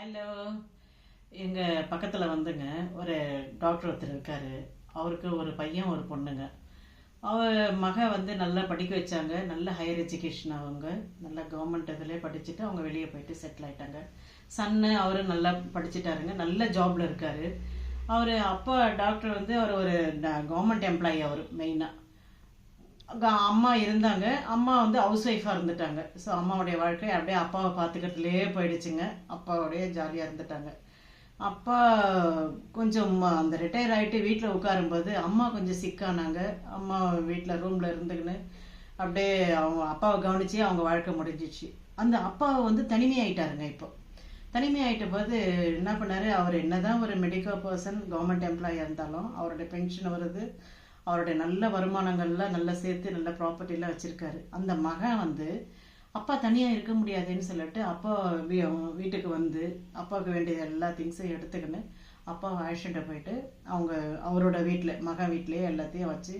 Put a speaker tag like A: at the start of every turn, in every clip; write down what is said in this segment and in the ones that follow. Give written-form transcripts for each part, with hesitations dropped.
A: Hello. எங்கள் பக்கத்தில் வந்துங்க ஒரு டாக்டர் ஒருத்தர் இருக்கார். அவருக்கு ஒரு பையன் ஒரு பொண்ணுங்க. அவர் வந்து நல்லா படிக்க வச்சாங்க. நல்ல ஹையர் எஜுகேஷன். அவங்க நல்லா கவர்மெண்ட் இதில் படிச்சுட்டு அவங்க வெளியே போயிட்டு செட்டில் ஆயிட்டாங்க. சன்னு அவரு நல்லா படிச்சுட்டாருங்க. நல்ல ஜாப்ல இருக்காரு. அவர் அப்பா டாக்டர் அவர் ஒரு கவர்மெண்ட் எம்ப்ளாயி. அவர் மெயினாக அம்மா இருந்தாங்க. அம்மா ஹவுஸ் ஒய்ஃபாக இருந்துட்டாங்க. ஸோ அம்மாவுடைய வாழ்க்கை அப்படியே அப்பாவை பார்த்துக்கிறதுலே போயிடுச்சுங்க. அப்பாவோடைய ஜாலியாக இருந்துட்டாங்க. அப்பா கொஞ்சம் அந்த ரிட்டையர் ஆகிட்டு வீட்டில் உட்காரும்போது அம்மா கொஞ்சம் சிக்கானாங்க. அம்மா வீட்டில் ரூமில் இருந்துக்கின்னு அப்படியே அவங்க அப்பாவை கவனிச்சு அவங்க வாழ்க்கை முடிஞ்சிச்சு. அந்த அப்பாவை தனிமையாயிட்டாருங்க. இப்போ தனிமையாயிட்ட போது என்ன பண்ணாரு, அவர் என்னதான் ஒரு மெடிக்கல் பர்சன் கவர்மெண்ட் எம்ப்ளாயாக இருந்தாலும் அவருடைய பென்ஷன் வருது. அவருடைய நல்ல வருமானங்கள்லாம் நல்லா சேர்த்து நல்ல ப்ராப்பர்ட்டிலாம் வச்சுருக்காரு. அந்த மகன் அப்பா தனியாக இருக்க முடியாதுன்னு சொல்லிட்டு அப்பா வீட்டுக்கு அப்பாவுக்கு வேண்டியது எல்லா திங்ஸையும் எடுத்துக்கின்னு அப்பாவை அழைச்சிட்டு போயிட்டு அவரோட வீட்டில் மகன் வீட்லேயே எல்லாத்தையும் வச்சு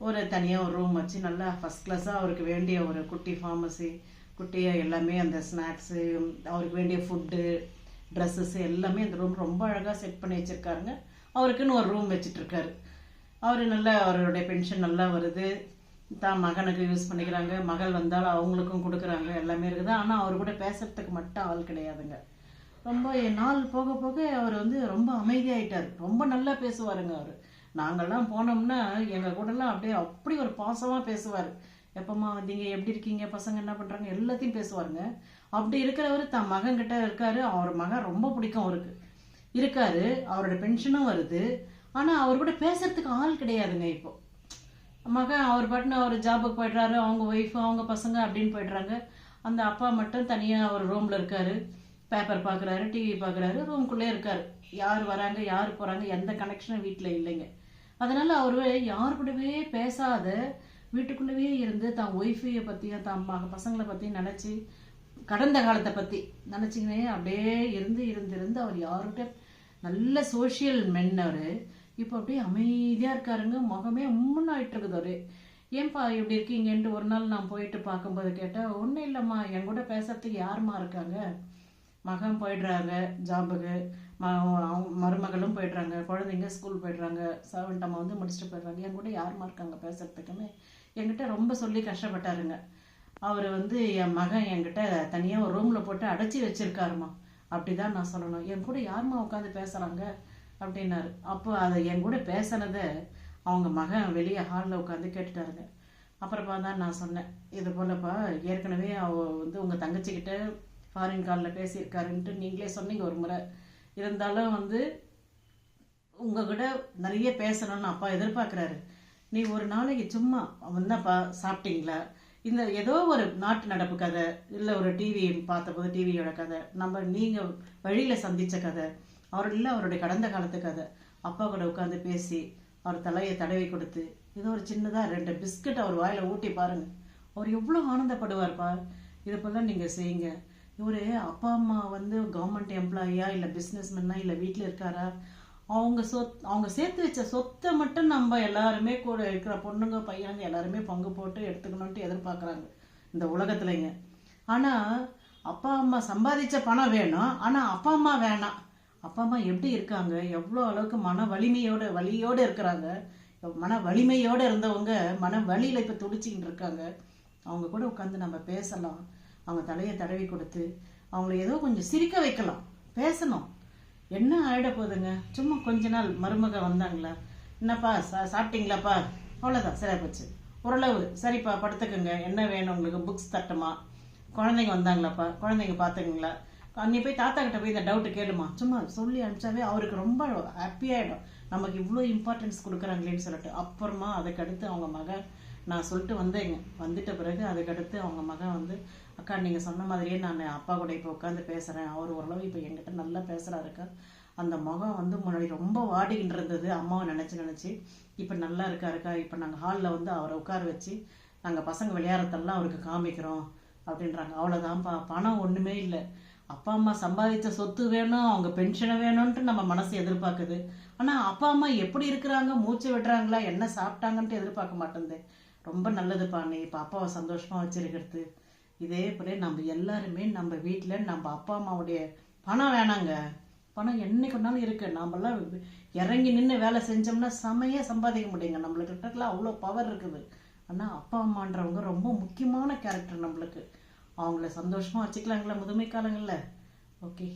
A: ஒரு தனியாக ஒரு ரூம் வச்சு நல்லா ஃபஸ்ட் கிளாஸாக அவருக்கு வேண்டிய ஒரு குட்டி ஃபார்மசி, குட்டியாக எல்லாமே அந்த ஸ்நாக்ஸு, அவருக்கு வேண்டிய ஃபுட்டு, ட்ரெஸ்ஸஸ் எல்லாமே அந்த ரூம் ரொம்ப அழகாக செட் பண்ணி வச்சுருக்காருங்க. அவருக்குன்னு ஒரு ரூம் வச்சிட்ருக்காரு. அவர் நல்லா அவருடைய பென்ஷன் நல்லா வருது. தான் மகனுக்கு யூஸ் பண்ணிக்கிறாங்க. மகள் வந்தாலும் அவங்களுக்கும் கொடுக்குறாங்க. எல்லாமே இருக்குது. ஆனால் அவர் கூட பேசுறதுக்கு மட்டும் ஆள் கிடையாதுங்க. ரொம்ப நாள் போக போக அவர் ரொம்ப அமைதியாயிட்டார். ரொம்ப நல்லா பேசுவாருங்க. அவர் நாங்கள்லாம் போனோம்னா எங்கள் கூடலாம் அப்படி ஒரு பாசமாக பேசுவார். எப்பம்மா வந்தீங்க, எப்படி இருக்கீங்க, பசங்க என்ன பண்ணுறாங்க, எல்லாத்தையும் பேசுவாருங்க. அப்படி இருக்கிறவர் தான் மகன்கிட்ட இருக்காரு. அவர் மகன் ரொம்ப பிடிக்கும் அவருக்கு இருக்காரு. அவரோட பென்ஷனும் வருது. ஆனால் அவர் கூட பேசுறதுக்கு ஆள் கிடையாதுங்க. இப்போ மகன் அவர் பாட்டுன்னு அவர் ஜாபுக்கு போய்ட்றாரு. அவங்க ஒய்ஃபு அவங்க பசங்க அப்படின்னு போய்ட்றாங்க. அந்த அப்பா மட்டும் தனியாக ஒரு ரூமில் இருக்காரு. பேப்பர் பார்க்குறாரு, டிவி பார்க்குறாரு, ரூம்குள்ளே இருக்காரு. யார் வராங்க யார் போகிறாங்க எந்த கனெக்ஷனும் வீட்டில் இல்லைங்க. அதனால் அவர் யார் கூடவே பேசாத வீட்டுக்குள்ளவே இருந்து தான் ஒய்ஃபையை பற்றியும் தான் பசங்களை பற்றியும் நினச்சி கடந்த காலத்தை பற்றி நினச்சிக்கினே அப்படியே இருந்து அவர் யார்கிட்ட நல்ல சோஷியல் மென். அவர் இப்போ அப்படியே அமைதியாக இருக்காருங்க. முகமே உம்முன்னாயிட்டு இருக்குது. அவரு ஏன்பா இப்படி இருக்கீங்கன்ட்டு ஒரு நாள் நான் போயிட்டு பார்க்கும்போது கேட்டேன். ஒன்றும் இல்லைம்மா, என் கூட பேசுறதுக்கு யாருமா இருக்காங்க, மகன் போயிடுறாங்க ஜாபுக்கு, மருமகளும் போயிடுறாங்க, குழந்தைங்க ஸ்கூல் போயிடுறாங்க, சர்வெண்ட் அம்மா முடிச்சுட்டு போயிடுறாங்க, என் கூட யாருமா இருக்காங்க பேசுறதுக்குன்னு என்கிட்ட ரொம்ப சொல்லி கஷ்டப்பட்டாருங்க. அவர் என் மகன் என்கிட்ட தனியாக ஒரு ரூமில் போட்டு அடைச்சி வச்சிருக்காருமா. அப்படிதான் நான் சொல்லணும். என் கூட யாருமா உட்காந்து பேசுகிறாங்க அப்படின்னாரு. அப்போ அதை என் கூட பேசினதை அவங்க மகன் வெளியே ஹாலில் உட்காந்து கேட்டுட்டாருங்க. அப்புறமா தான் நான் சொன்னேன், இது போலப்பா ஏற்கனவே உங்கள் தங்கச்சிக்கிட்ட ஃபாரின் காலில் பேசியிருக்காருன்ட்டு நீங்களே சொன்னீங்க ஒரு முறை. இருந்தாலும் உங்ககிட்ட நிறைய பேசணும்னு அப்பா எதிர்பார்க்குறாரு. நீ ஒரு நாளைக்கு சும்மா வந்தாப்பா சாப்பிட்டீங்களா, இந்த ஏதோ ஒரு நாட்டு நடப்பு கதை, இல்லை ஒரு டிவி பார்த்தபோது டிவியோட கதை, நீங்கள் வழியில் சந்தித்த கதை, அவருடைய கடந்த காலத்து கதை அப்பா கூட உட்காந்து பேசி அவர் தலையை தடவி கொடுத்து ஏதோ ஒரு சின்னதாக 2 பிஸ்கட் அவர் வாயில் ஊட்டி பாருங்க. அவர் எவ்வளோ ஆனந்தப்படுவார்ப்பா. இது போல நீங்கள் செய்யுங்க. இவர் அப்பா அம்மா கவர்மெண்ட் எம்ப்ளாயியா இல்லை பிஸ்னஸ்மேனா இல்லை வீட்டில் இருக்காரா, அவங்க சேர்த்து வச்ச சொத்தை மட்டும் நம்ம எல்லாருமே கூட இருக்கிற பொண்ணுங்க பையனுங்க எல்லாருமே பங்கு போட்டு எடுத்துக்கணும்ட்டு எதிர்பார்க்குறாங்க இந்த உலகத்துலங்க. ஆனால் அப்பா அம்மா சம்பாதிச்ச பணம் வேணும், ஆனால் அப்பா அம்மா வேணாம். அப்பா அம்மா எப்படி இருக்காங்க, எவ்வளோ அளவுக்கு வலியோடு இருக்கிறாங்க. மன வலிமையோடு இருந்தவங்க மன வலியில் இப்போ துடிச்சிக்கிட்டு இருக்காங்க. அவங்க கூட உட்காந்து நம்ம பேசலாம். அவங்க தலையை தடவி கொடுத்து அவங்கள ஏதோ கொஞ்சம் சிரிக்க வைக்கலாம், பேசணும். என்ன ஆகிட போகுதுங்க. சும்மா கொஞ்ச நாள் மருமக வந்தாங்களா, என்னப்பா சாப்பிட்டீங்களாப்பா, அவ்வளோதான் சரியா போச்சு. ஓரளவு சரிப்பா படுத்துக்குங்க, என்ன வேணும் உங்களுக்கு, புக்ஸ் தட்டுமா, குழந்தைங்க வந்தாங்களாப்பா, குழந்தைங்க பார்த்துக்குங்களா, நீ போய் தாத்தா கிட்ட போய் இந்த டவுட்டு கேளுமா, சும்மா சொல்லி அனுப்பிச்சாவே அவருக்கு ரொம்ப ஹாப்பியாகிடும். நமக்கு இவ்வளோ இம்பார்ட்டன்ஸ் கொடுக்குறாங்களேன்னு சொல்லிட்டு. அப்புறமா அதுக்கடுத்து அவங்க மகன் நான் சொல்லிட்டு வந்துட்ட பிறகு அதுக்கடுத்து அவங்க மகன் அக்கா நீங்கள் சொன்ன மாதிரியே நான் அப்பா கூட இப்போ உட்காந்து பேசுகிறேன், அவர் ஓரளவு இப்போ என்கிட்ட நல்லா பேசுகிறாருக்கா. அந்த முகம் முன்னாடி ரொம்ப வாடிக்கிட்டு இருந்தது அம்மாவை நினச்சி இப்போ நல்லா இருக்காருக்கா. இப்போ நாங்கள் ஹாலில் அவரை உட்கார வச்சு நாங்கள் பசங்க விளையாடுறதெல்லாம் அவருக்கு காமிக்கிறோம் அப்படின்றாங்க. அவ்வளோதான்ப்பா, பணம் ஒன்றுமே இல்லை. அப்பா அம்மா சம்பாதிச்ச சொத்து வேணும், அவங்க பென்ஷனை வேணும்ன்ட்டு நம்ம மனசு எதிர்பார்க்குது. ஆனால் அப்பா அம்மா எப்படி இருக்கிறாங்க, மூச்சு விடுறாங்களா, என்ன சாப்பிட்டாங்கன்ட்டு எதிர்பார்க்க மாட்டேங்குது. ரொம்ப நல்லதுப்பா நீ இப்போ அப்பாவை சந்தோஷமாக வச்சிருக்கிறது. இதே போல நம்ம எல்லாருமே நம்ம வீட்டில் நம்ம அப்பா அம்மாவுடைய பணம் வேணாங்க. பணம் என்னைக்கு ஒன்றாலும் இருக்கு. நாமெல்லாம் இறங்கி நின்று வேலை செஞ்சோம்னா செமையாக சம்பாதிக்க முடியுங்க. நம்மளுக்கு கிட்டத்தில் அவ்வளோ பவர் இருக்குது. ஆனால் அப்பா அம்மான்றவங்க ரொம்ப முக்கியமான கேரக்டர் நம்மளுக்கு. அவங்கள சந்தோஷமாக வச்சுக்கலாங்களா முதுமை காலங்களில்? ஓகே.